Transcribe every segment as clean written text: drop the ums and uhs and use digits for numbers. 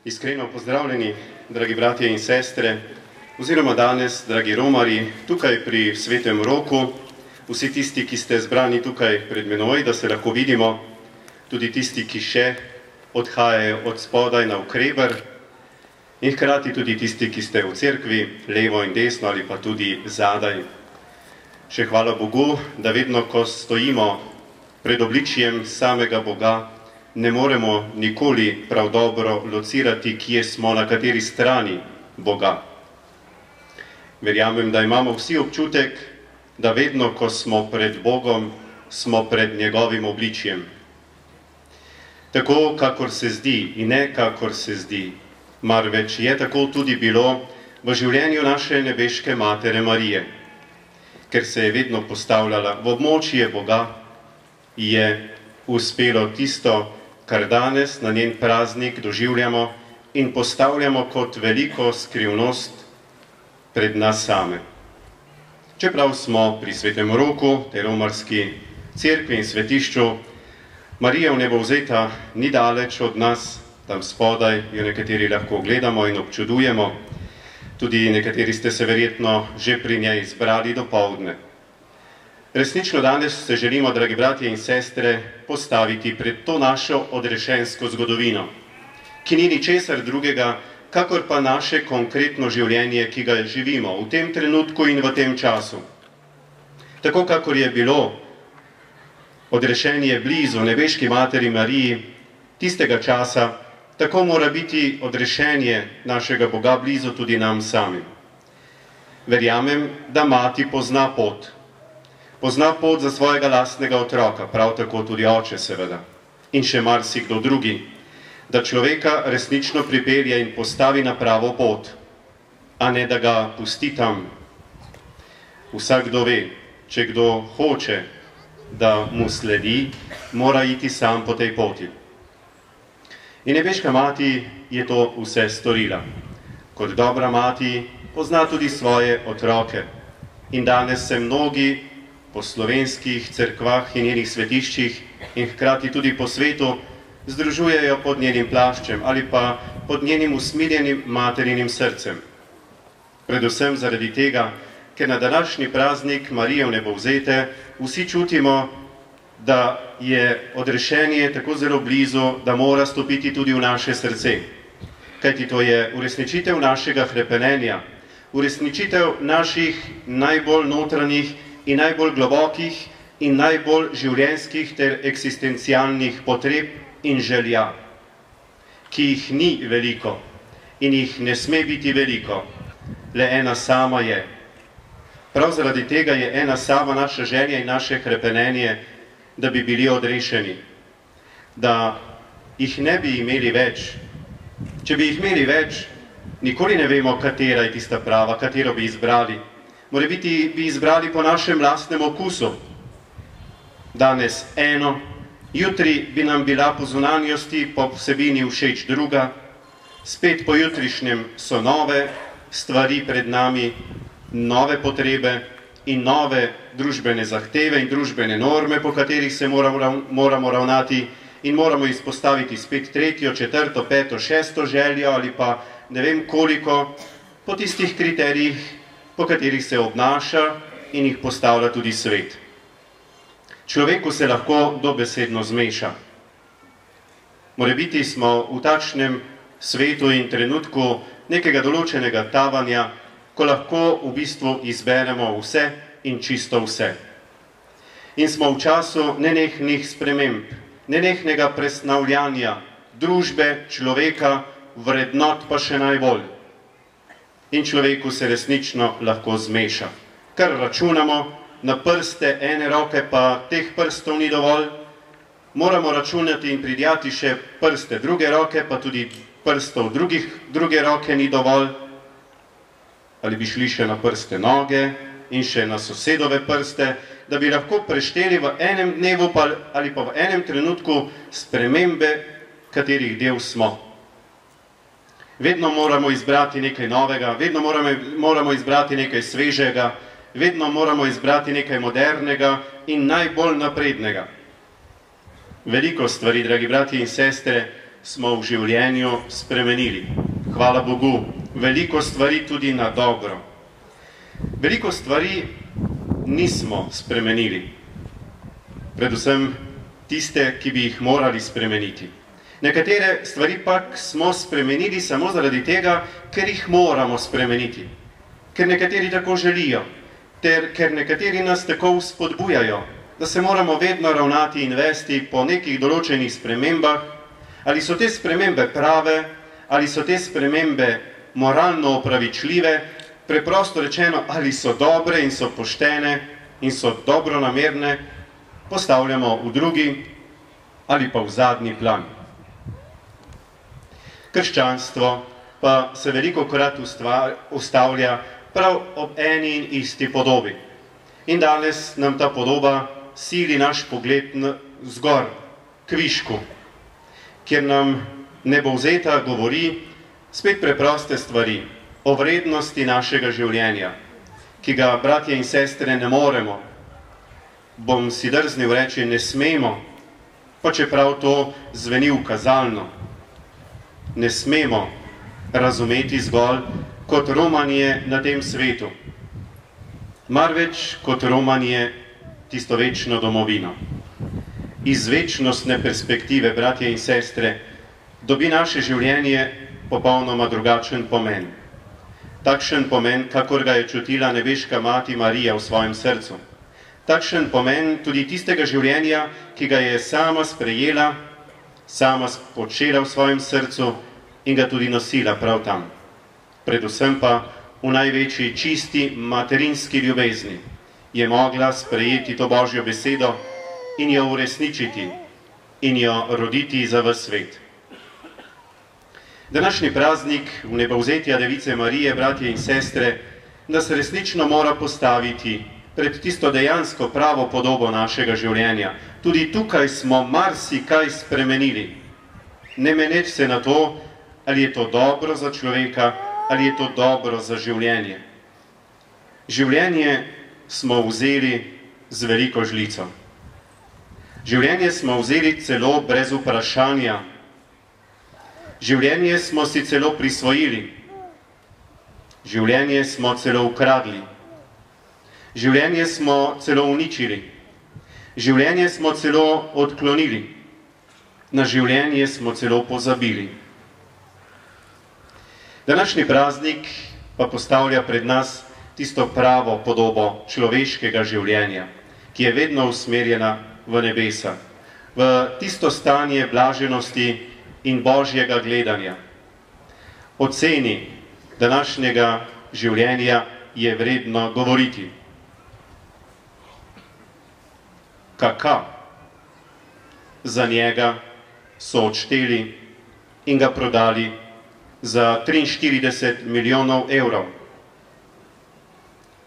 Iskreno pozdravljeni, dragi bratje in sestre, oziroma danes, dragi romarji, tukaj pri Svetem Roku, vsi tisti, ki ste zbrani tukaj pred menoj, da se lahko vidimo, tudi tisti, ki še odhajajo od spodaj na Ukreber, in hkrati tudi tisti, ki ste v cerkvi, levo in desno ali pa tudi zadaj. Še hvala Bogu, da vedno, ko stojimo pred obličjem samega Boga, ne moremo nikoli prav dobro locirati, kje smo, na kateri strani Boga. Verjamem, da imamo vsi občutek, da vedno, ko smo pred Bogom, smo pred njegovim obličjem. Tako, kakor se zdi in ne kakor se zdi, marveč je tako tudi bilo v življenju naše nebeške Matere Marije, ker se je vedno postavljala v območje Boga, je uspelo tisto, kar danes na njen praznik doživljamo in postavljamo kot veliko skrivnost pred nas same. Čeprav smo pri Svetem Roku, tej romarski cerkvi in svetišču, Marija vnebovzeta ni daleč od nas, tam spodaj jo nekateri lahko gledamo in občudujemo, tudi nekateri ste se verjetno že pri njej zbrali dopoldne. Resnično danes se želimo, dragi bratje in sestre, postaviti pred to našo odrešensko zgodovino, ki ni ničesar drugega, kakor pa naše konkretno življenje, ki ga živimo v tem trenutku in v tem času. Tako, kakor je bilo odrešenje blizu nebeški Materi Mariji tistega časa, tako mora biti odrešenje našega Boga blizu tudi nam samim. Verjamem, da mati pozna pot. Pozna pot za svojega lastnega otroka, prav tako tudi oče seveda, in še marsikdo drugi, da človeka resnično pripelje in postavi na pravo pot, a ne da ga pusti tam. Vsakdo ve, če kdo hoče, da mu sledi, mora iti sam po tej poti. In nebeška mati je to vse storila. Kot dobra mati pozna tudi svoje otroke. In danes se mnogi po slovenskih cerkvah in njenih svetiščih in hkrati tudi po svetu združujejo pod njenim plaščem ali pa pod njenim usmiljenim materinim srcem. Predvsem zaradi tega, ker na današnji praznik Marije vnebovzete vsi čutimo, da je odrešenje tako zelo blizu, da mora stopiti tudi v naše srce. Kajti to je uresničitev našega hrepenenja, uresničitev naših najbolj notranjih in najbolj globokih in najbolj življenjskih ter eksistencialnih potreb in želja, ki jih ni veliko in jih ne sme biti veliko, le ena sama je. Prav zaradi tega je ena sama naša želja in naše hrepenenje, da bi bili odrešeni, da jih ne bi imeli več. Če bi jih imeli več, nikoli ne vemo, katera je tista prava, katero bi izbrali. Morebiti bi izbrali po našem lastnem okusu. Danes eno, jutri bi nam bila po zunanjosti, po vsebini všeč druga, spet po jutrišnjem so nove stvari pred nami, nove potrebe in nove družbene zahteve in družbene norme, po katerih se moramo ravnati in moramo izpostaviti spet tretjo, četrto, peto, šesto željo ali pa ne vem koliko po tistih kriterijih, po katerih se obnaša in jih postavlja tudi svet. Človeku se lahko dobesedno zmeša. Morebiti smo v takšnem svetu in trenutku nekega določenega tavanja, ko lahko v bistvu izberemo vse in čisto vse. In smo v času nenehnih sprememb, nenehnega presnavljanja družbe, človeka, vrednot pa še najbolj. In človeku se resnično lahko zmeša. Kar računamo na prste ene roke, pa teh prstov ni dovolj, moramo računati in pridjati še prste druge roke, pa tudi prstov druge roke ni dovolj, ali bi šli še na prste noge in še na sosedove prste, da bi lahko prešteli v enem dnevu ali pa v enem trenutku spremembe, katerih del smo. Vedno moramo izbrati nekaj novega, vedno moramo izbrati nekaj svežega, vedno moramo izbrati nekaj modernega in najbolj naprednega. Veliko stvari, dragi bratje in sestre, smo v življenju spremenili. Hvala Bogu, veliko stvari tudi na dobro. Veliko stvari nismo spremenili, predvsem tiste, ki bi jih morali spremeniti. Nekatere stvari pa smo spremenili samo zaradi tega, ker jih moramo spremeniti, ker nekateri tako želijo, ter ker nekateri nas tako spodbujajo, da se moramo vedno ravnati in vesti po nekih določenih spremembah, ali so te spremembe prave, ali so te spremembe moralno opravičljive, preprosto rečeno, ali so dobre in so poštene in so dobronamerne, postavljamo v drugi ali pa v zadnji plan. Krščanstvo pa se velikokrat ustavlja prav ob eni in isti podobi. In danes nam ta podoba sili naš pogled zgor, k višku, kjer nam nebovzeta govori spet preproste stvari o vrednosti našega življenja, ki ga, bratje in sestre, ne moremo, bom si drznil reči, ne smemo, pa čeprav to zveni ukazalno, ne smemo razumeti zgolj kot romanje na tem svetu, marveč kot romanje tisto večno domovino. Iz večnostne perspektive, bratje in sestre, dobi naše življenje popolnoma drugačen pomen. Takšen pomen, kakor ga je čutila nebeška mati Marija v svojem srcu. Takšen pomen tudi tistega življenja, ki ga je sama sprejela, sama počela v svojem srcu in ga tudi nosila prav tam. Predvsem pa v največji čisti materinski ljubezni je mogla sprejeti to Božjo besedo in jo uresničiti in jo roditi za ves svet. Današnji praznik vnebovzetja Device Marije, bratje in sestre, nas resnično mora postaviti pred tisto dejansko pravo podobo našega življenja. Tudi tukaj smo marsikaj spremenili, ne meneč se na to, ali je to dobro za človeka, ali je to dobro za življenje. Življenje smo vzeli z veliko žlico. Življenje smo vzeli celo brez vprašanja. Življenje smo si celo prisvojili. Življenje smo celo ukradli. Življenje smo celo uničili. Življenje smo celo odklonili. Na življenje smo celo pozabili. Današnji praznik pa postavlja pred nas tisto pravo podobo človeškega življenja, ki je vedno usmerjena v nebesa, v tisto stanje blaženosti in Božjega gledanja. O ceni današnjega življenja je vredno govoriti. Kaka za njega so odšteli in ga prodali za 43 milijonov evrov.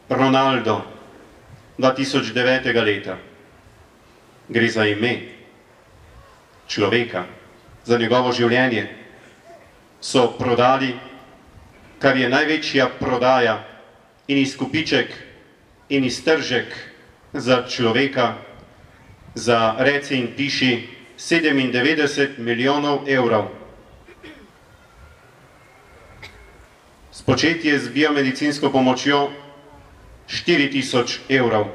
Ronaldo 2009. leta. Gre za ime človeka, za njegovo življenje. So prodali, kar je največja prodaja in izkupiček in iztržek za človeka, za reci in piši 97 milijonov evrov. Spočetje z biomedicinsko pomočjo 4000 evrov.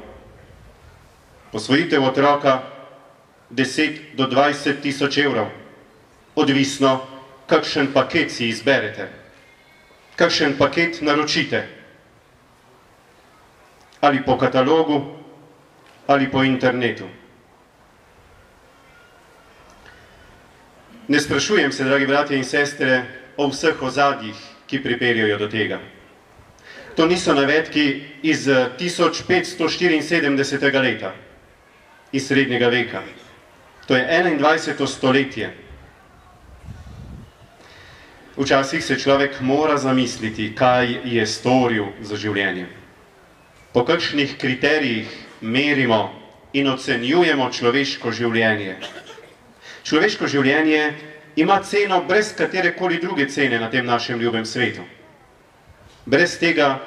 Posvojitev otroka 10 do 20 tisoč evrov. Odvisno, kakšen paket si izberete, kakšen paket naročite. Ali po katalogu, ali po internetu. Ne sprašujem se, dragi bratje in sestre, o vseh ozadjih, ki pripeljajo do tega. To niso navedki iz 1574. leta, iz srednjega veka. To je 21. stoletje. Včasih se človek mora zamisliti, kaj je storil za življenje. Po kakšnih kriterijih merimo in ocenjujemo človeško življenje. Človeško življenje ima ceno brez katerekoli druge cene na tem našem ljubem svetu. Brez tega,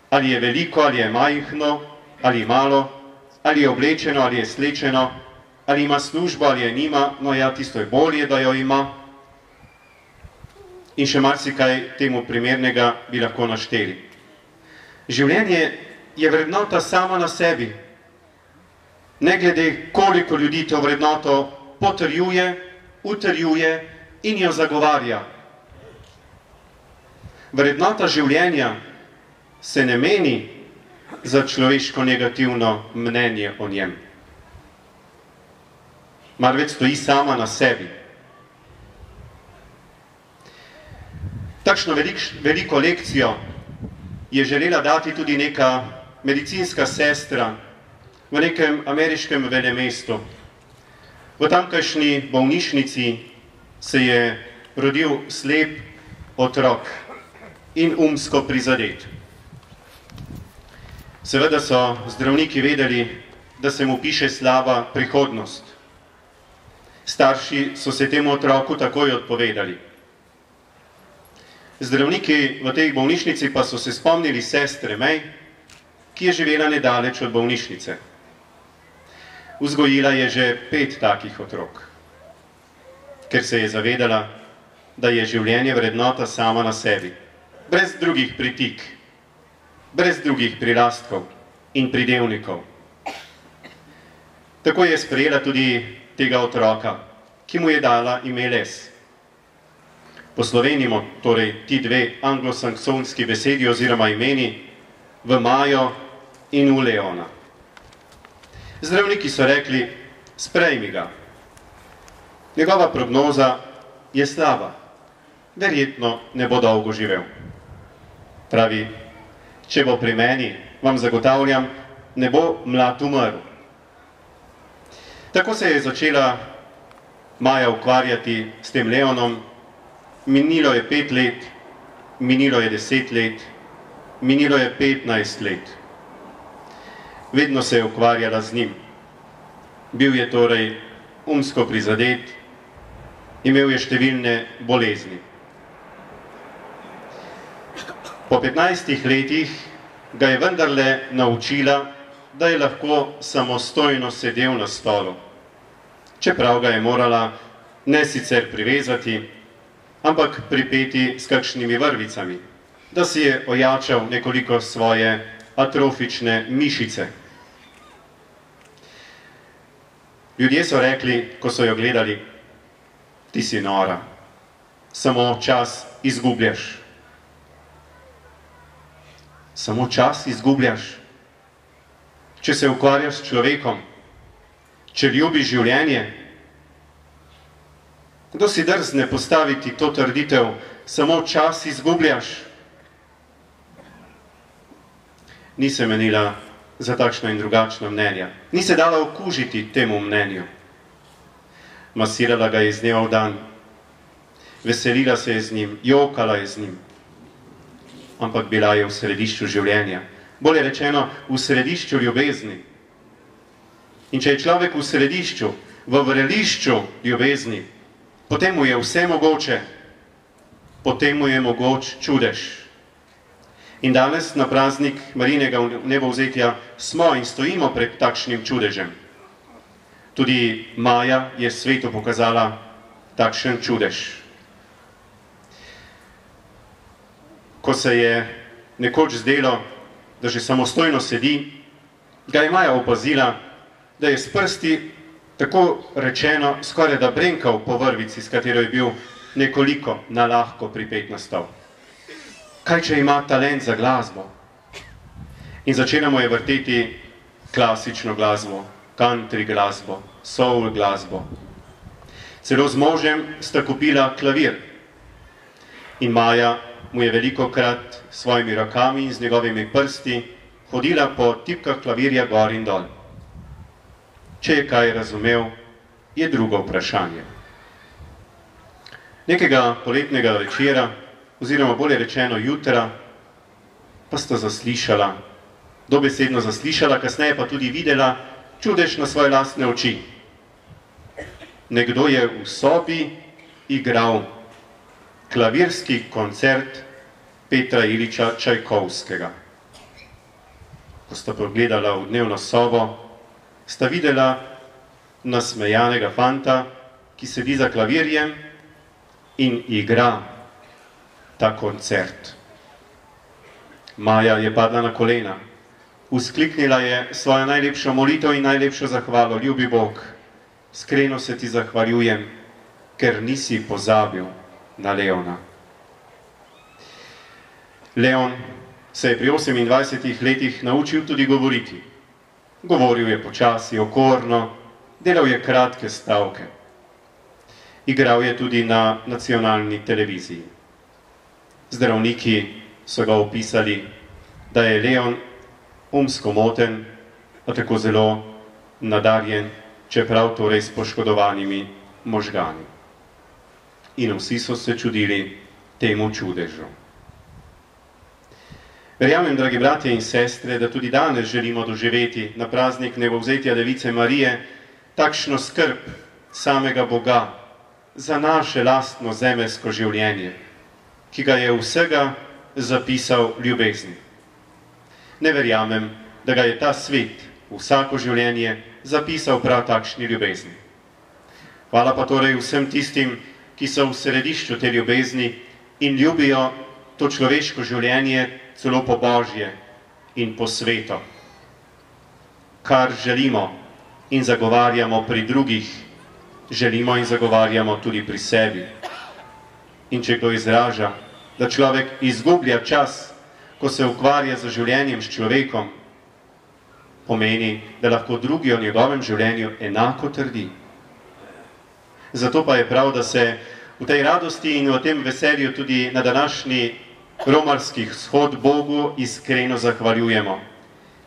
ali je veliko, ali je majhno, ali malo, ali je oblečeno, ali je slečeno, ali ima službo, ali je nima, no ja, tisto je bolje, da jo ima, in še marsikaj temu primernega bi lahko našteli. Življenje je vrednota sama na sebi. Ne glede, koliko ljudi to vrednoto potrjuje, utrjuje in jo zagovarja. Vrednota življenja se ne meni za človeško negativno mnenje o njem. Marveč stoji sama na sebi. Takšno veliko lekcijo je želela dati tudi neka medicinska sestra v nekem ameriškem velemestu. V tamkajšnji bolnišnici se je rodil slep otrok in umsko prizadet. Seveda so zdravniki vedeli, da se mu piše slaba prihodnost. Starši so se temu otroku takoj odpovedali. Zdravniki v tej bolnišnici pa so se spomnili sestre May, ki je živela nedaleč od bolnišnice. Vzgojila je že 5 takih otrok, ker se je zavedala, da je življenje vrednota sama na sebi, brez drugih pritik, brez drugih prirastkov in pridevnikov. Tako je sprejela tudi tega otroka, ki mu je dala ime Les. Poslovenimo torej ti dve anglosaksonski besedi oziroma imeni v Majo in v Leona. Zdravniki so rekli, sprejmi ga. Njegova prognoza je slaba, verjetno ne bo dolgo živel. Pravi, če bo pri meni, vam zagotavljam, ne bo mlad umrl. Tako se je začela Maja ukvarjati s tem Leonom. Minilo je 5 let, minilo je 10 let, minilo je 15 let. Vedno se je ukvarjala z njim. Bil je torej umsko prizadet, imel je številne bolezni. Po 15 letih ga je vendarle naučila, da je lahko samostojno sedel na stolu, čeprav ga je morala ne sicer privezati, ampak pripeti s kakšnimi vrvicami, da si je ojačal nekoliko svoje atrofične mišice. Ljudje so rekli, ko so jo gledali, ti si nora, samo čas izgubljaš. Samo čas izgubljaš. Če se ukvarjaš s človekom, če ljubiš življenje, kdo si drzne postaviti to trditev, samo čas izgubljaš? Ni se menila za takšna in drugačna mnenja. Ni se dala okužiti temu mnenju. Masirala ga je iz dneva v dan. Veselila se je z njim, jokala je z njim. Ampak bila je v središču življenja. Bolje rečeno, v središču ljubezni. In če je človek v središču, v vrelišču ljubezni, potem mu je vse mogoče, potem mu je mogoč čudež. In danes na praznik Marijinega vnebovzetja smo in stojimo pred takšnim čudežem. Tudi Maja je svetu pokazala takšen čudež. Ko se je nekoč zdelo, da že samostojno sedi, ga je Maja opazila, da je s prsti tako rečeno skoraj da brenkal po vrvici, s katero je bil nekoliko nalahko pripet na stol. Kaj, če ima talent za glasbo? In začela mu je vrteti klasično glasbo, country glasbo, soul glasbo. Celo z možem sta kupila klavir. In Maja mu je velikokrat s svojimi rokami in z njegovimi prsti hodila po tipkah klavirja gor in dol. Če je kaj razumel, je drugo vprašanje. Nekega poletnega večera, oziroma bolje rečeno jutra, pa sta zaslišala, dobesedno zaslišala, kasneje pa tudi videla čudež na svoje lastne oči. Nekdo je v sobi igral klavirski koncert Petra Iliča Čajkovskega. Ko sta pogledala v dnevno sobo, sta videla nasmejanega fanta, ki sedi za klavirjem in igra ta koncert. Maja je padla na kolena, vzkliknila je svojo najlepšo molitev in najlepšo zahvalo. Ljubi Bog, iskreno se ti zahvaljujem, ker nisi pozabil na Leona. Leon se je pri 28 letih naučil tudi govoriti. Govoril je počasi, okorno, delal je kratke stavke. Igral je tudi na nacionalni televiziji. Zdravniki so ga opisali, da je Leon umsko moten, a tako zelo nadarjen, čeprav torej s poškodovanimi možgani. In vsi so se čudili temu čudežu. Verjamem, dragi bratje in sestre, da tudi danes želimo doživeti na praznik Vnebovzetja Device Marije takšno skrb samega Boga za naše lastno zemeljsko življenje, ki ga je vsega zapisal v ljubezni. Ne verjamem, da ga je ta svet, vsako življenje, zapisal prav takšni ljubezni. Hvala pa torej vsem tistim, ki so v središču te ljubezni in ljubijo to človeško življenje celo po Božje in po sveto. Kar želimo in zagovarjamo pri drugih, želimo in zagovarjamo tudi pri sebi. In če kdo izraža, da človek izgublja čas, ko se ukvarja z življenjem s človekom, pomeni, da lahko drugi o njegovem življenju enako trdi. Zato pa je prav, da se v tej radosti in v tem veselju tudi na današnji romarski shod Bogu iskreno zahvaljujemo,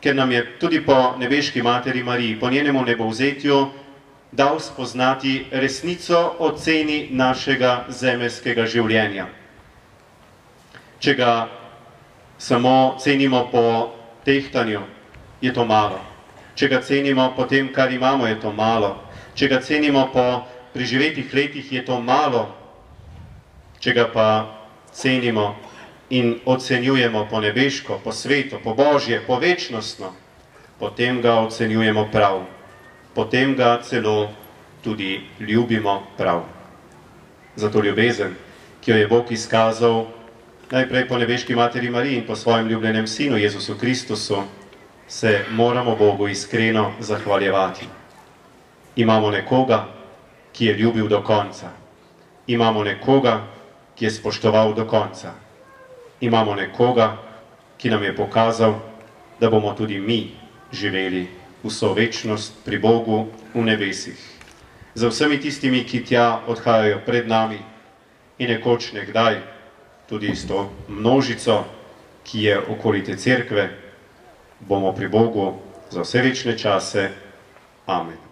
ker nam je tudi po nebeški materi Mariji, po njenemu nebovzetju, dal spoznati resnico o ceni našega zemeljskega življenja. Če ga samo cenimo po tehtanju, je to malo. Če ga cenimo po tem, kar imamo, je to malo. Če ga cenimo po preživetih letih, je to malo. Če ga pa cenimo in ocenjujemo po nebeško, po sveto, po Božje, po večnostno, potem ga ocenjujemo prav. Potem ga celo tudi ljubimo prav. Zato ljubezen, ki jo je Bog izkazal najprej po nebeški materi Mariji in po svojem ljubljenem sinu Jezusu Kristusu, se moramo Bogu iskreno zahvaljevati. Imamo nekoga, ki je ljubil do konca. Imamo nekoga, ki je spoštoval do konca. Imamo nekoga, ki nam je pokazal, da bomo tudi mi živeli vso večnost pri Bogu v nebesih. Za vsemi tistimi, ki tja odhajajo pred nami in nekoč nekdaj, tudi s to množico, ki je okoli te cerkve, bomo pri Bogu za vse večne čase. Amen.